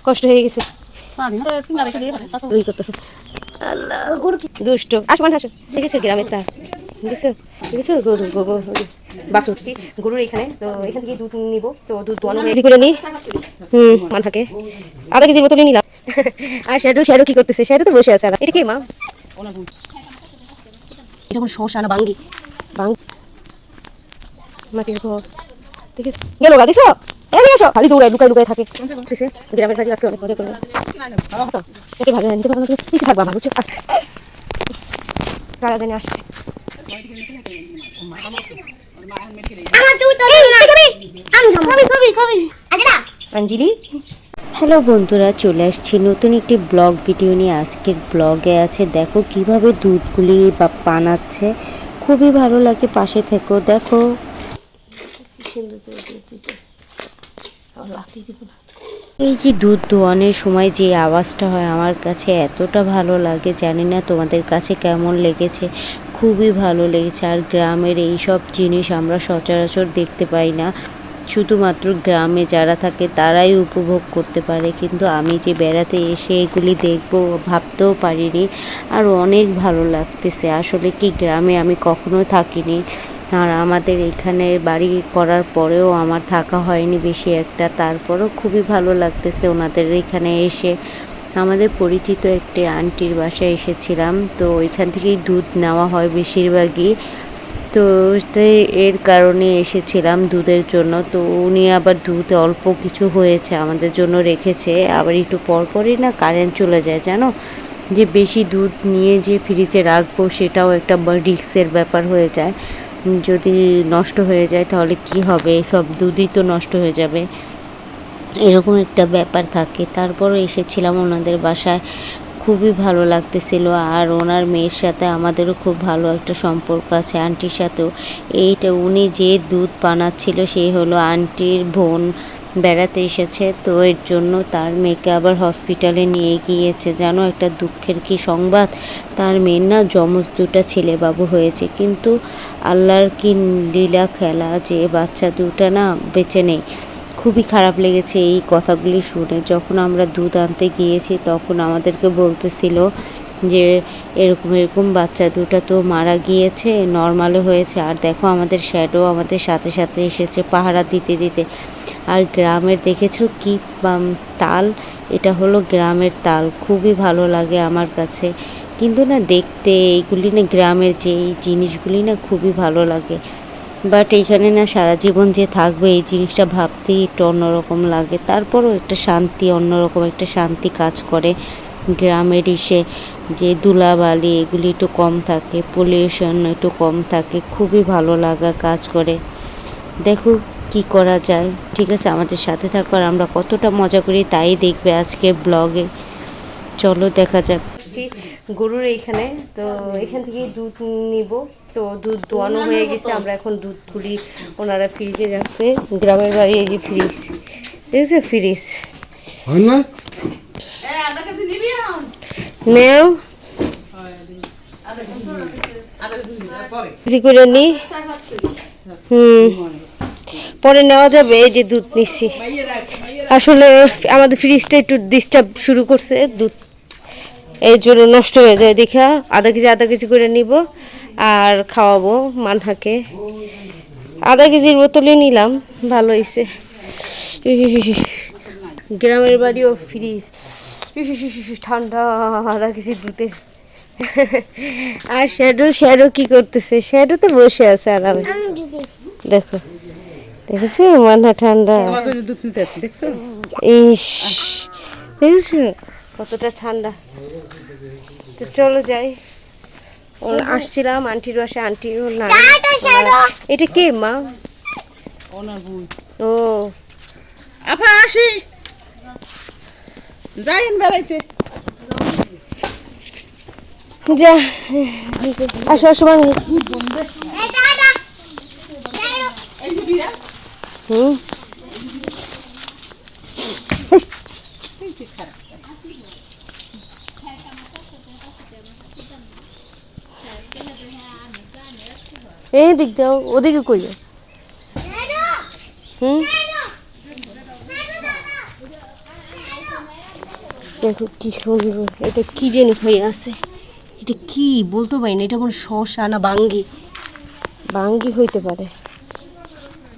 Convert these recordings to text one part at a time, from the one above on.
কষ্ট হয়ে গেছে দুষ্ট আসমান হাসো দেখেছো গ্রামের তা দেখছো দেখেছো গরু বাসুর গরুর এখানে তো এখান থেকে দুধ নিব তো দুধ দোয়ানো হয়ে করে নিই মান থাকে আধা কেজির বোতলে নিলাম আর শ্যাডো কি করতেছে শ্যাডো তো বসে আছে এটা কি মা এটা কোন শশা না বাঙ্গি মাটির ঘর দেখেছো গেল গা দেখছো এদিকে এসো খালি দৌড়ায় লুকায় থাকে গ্রামের বাড়ি আজকে অনেক মজা করবো এটা ভালো নিতে পারবো কিছু থাকবো আমার বুঝছো কারা জানি আসছে অঞ্জলি হ্যালো বন্ধুরা, চলে আসছি নতুন একটি ব্লগ ভিডিও নিয়ে। আজকের ব্লগে আছে দেখো কিভাবে দুধগুলি বানাচ্ছে, খুবই ভালো লাগে, পাশে থেকো দেখো। এই যে দুধ দোয়ানোর সময় যে আওয়াজটা হয় আমার কাছে এতটা ভালো লাগে, জানি না তোমাদের কাছে কেমন লেগেছে। খুবই ভালো লেগেছে। আর গ্রামের এই সব জিনিস আমরা সচরাচর দেখতে পাই না, শুধুমাত্র গ্রামে যারা থাকে তারাই উপভোগ করতে পারে। কিন্তু আমি যে বেড়াতে এসে এগুলি দেখব ভাবতেও পারিনি, আর অনেক ভালো লাগতেছে। আসলে কি গ্রামে আমি কখনো থাকিনি, আর আমাদের এখানে বাড়ি করার পরেও আমার থাকা হয়নি বেশি একটা, তারপরও খুবই ভালো লাগতেছে ওনাদের এখানে এসে। আমাদের পরিচিত একটি আন্টির বাসায় এসেছিলাম, তো ওইখান থেকেই দুধ নেওয়া হয় বেশিরভাগই, তো এর কারণে এসেছিলাম দুধের জন্য। তো উনি আবার দুধ অল্প কিছু হয়েছে আমাদের জন্য রেখেছে। আবার একটু পরপরই না কারেন্ট চলে যায়, জানো, যে বেশি দুধ নিয়ে যে ফ্রিজে রাখবো সেটাও একটা রিস্কের ব্যাপার হয়ে যায়। যদি নষ্ট হয়ে যায় তাহলে কি হবে, সব দুধই তো নষ্ট হয়ে যাবে, এরকম একটা ব্যাপার থাকে। তারপরও এসেছিলাম ওনাদের বাসায়, খুবই ভালো লাগতেছিল। আর ওনার মেয়ের সাথে আমাদেরও খুব ভালো একটা সম্পর্ক আছে, আন্টির সাথেও। এইটা উনি যে দুধ বানাচ্ছিল সে হলো আন্টির বোন, বেড়াতে এসেছে, তো এর জন্য তার মেয়েকে আবার হসপিটালে নিয়ে গিয়েছে। জানো একটা দুঃখের কি সংবাদ, তার মেয়ের না যমজ দুটা ছেলে বাবু হয়েছে, কিন্তু আল্লাহর কি লীলা খেলা যে বাচ্চা দুটা না বেঁচে নেই। খুবই খারাপ লেগেছে এই কথাগুলি শুনে। যখন আমরা দুধ আনতে গিয়েছি তখন আমাদেরকে বলতেছিল যে এরকম বাচ্চা দুটা তো মারা গিয়েছে, নর্মালে হয়েছে। আর দেখো আমাদের শ্যাডো আমাদের সাথে সাথে এসেছে পাহারা দিতে দিতে। আর গ্রামের দেখেছো কি তাল, এটা হলো গ্রামের তাল, খুবই ভালো লাগে আমার কাছে। কিন্তু না দেখতে এইগুলি না গ্রামের যে জিনিসগুলি না খুবই ভালো লাগে, বাট এইখানে না সারা জীবন যে থাকবে এই জিনিসটা ভাবতেই একটু অন্যরকম লাগে। তারপরও একটা শান্তি, অন্যরকম একটা শান্তি কাজ করে গ্রামের এসে, যে ধুলাবালি এগুলি একটু কম থাকে, পলিউশন একটু কম থাকে, খুবই ভালো লাগা কাজ করে। দেখো কি করা যায়। ঠিক আছে, আমাদের সাথে থাকো, আর আমরা কতটা মজা করি তাই দেখবে আজকের ব্লগে। চলো দেখা যাক। গরুর এইখানে তো এখান থেকে দুধ নিব, তো দুধ দোয়ানো হয়ে গেছে, আমরা এখন দুধ তুলি। ওনারা ফ্রিজে যাচ্ছে, গ্রামের বাড়ি এই যে ফ্রিজ দেখেছো, ফ্রিজ নেও করে নি, পরে নেওয়া যাবে। এই যে দুধ নিচ্ছি, আসলে আমাদের ফ্রিজটা একটু ডিস্টার্ব শুরু করছে, দুধ এই জন্য নষ্ট হয়ে যায় দেখা। আধা কেজি করে নিব আর খাওয়াবো মানহাকে। আধা কেজির বোতলে নিলাম, ভালো হয়েছে। গ্রামের বাড়িও ফ্রিজ, ঠান্ডা আধা কেজি দুধে। আর শ্যাডো কি করতেছে, শ্যাডো তো বসে আছে আরামে। দেখো দেখেছো মানহা ঠান্ডা, ইস দেখেছো কতটা ঠান্ডা। তো চলো যাই, আসছিলাম আন্টির বাসায়, আন্টির না এটা কে মা, ও আপা আসি যাইন বেড়াইতে, যা আসো আসো মানে এই দিক দাও, ওদিকে কই হুম, দেখো কি সুন্দর। এটা কি জানি হয়ে আছে, এটা কি বলতে পারি না। এটা কোনো শসা না বাঙ্গি, বাঙ্গি হইতে পারে।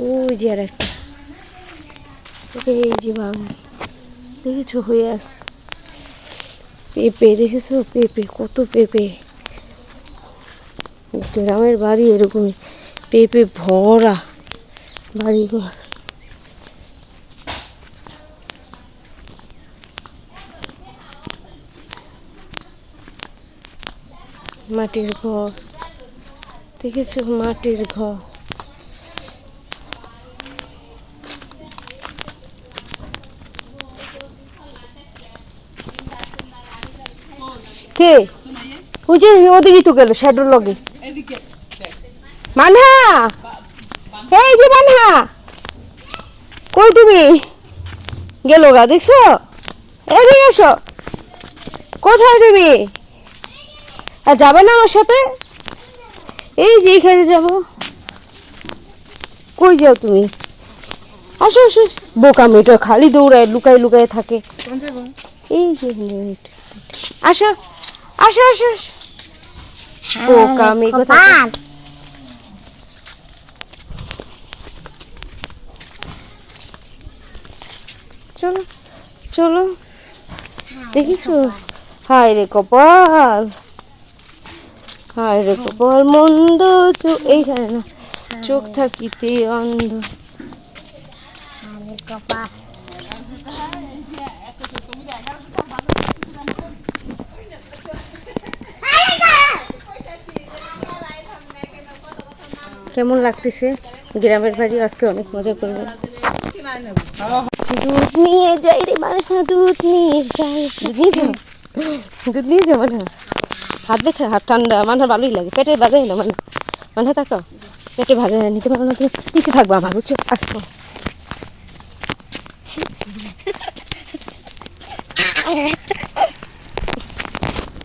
ওই যে আর একটা, এই যে বাঙ্গি দেখেছো হয়ে আছে। পেঁপে দেখেছো, পেঁপে কত পেঁপে। গ্রামের বাড়ি এরকমই, পেঁপে ভরা বাড়িঘর। মাটির ঘর দেখেছো, মাটির ঘর। কে ওই যে ওদিকে তো গেল শ্যাডোর লগে। মানহা, এই যে মানহা, কই তুমি? গেল গা, দেখছো? এদিকে এসো। কোথায় তুমি? আর যাবে না আমার সাথে? এই যে এখানে যাবো। কই যাও তুমি? আসো আসো। বোকা মেয়েটা খালি দৌড়ায়, লুকায় লুকায় থাকে। এই যে আসো আসো আসো। বোকা মেয়ে কোথায়? চলো চলো। দেখিছো? হায় রে কপাল, হায় রে কপাল মন্দ। এইখানে না, চোখ থাকিতে অন্ধ। কেমন লাগতেছে গ্রামের বাড়ি? আজকে অনেক মজা করবো। দুধ নিয়ে যাই রে মানে, দুধ নিয়ে যাই। দুধ নিয়ে যাও, দুধ নিয়ে যাবো না। হাত দেখে, হাত ঠান্ডা। মানহার ভালোই লাগে, পেটে বাজা হলো মানে। মানহা তাকাও, পেটে ভাজা নিতে পারবো না, তুমি পিছিয়ে থাকবো আমার, বুঝছো? আসবো।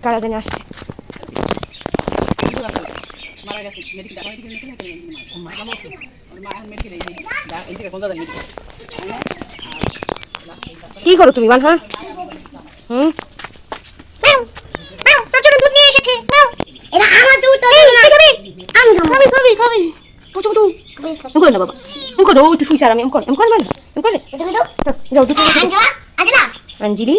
কারা জানি আসছে। কি করো তুমি মানহা? হুম, তোর জন্য দুধ নিয়ে এসেছি। এটা আমার দুধ, তো আমি খাবো। খাবি খাবি খাবি। পুচু পুচু আমি করে না বাবা, আমি করে। ও একটু শুইছে আর আমি করে, আমি করে না, আমি করে। যাও দুধ। আঞ্জলি,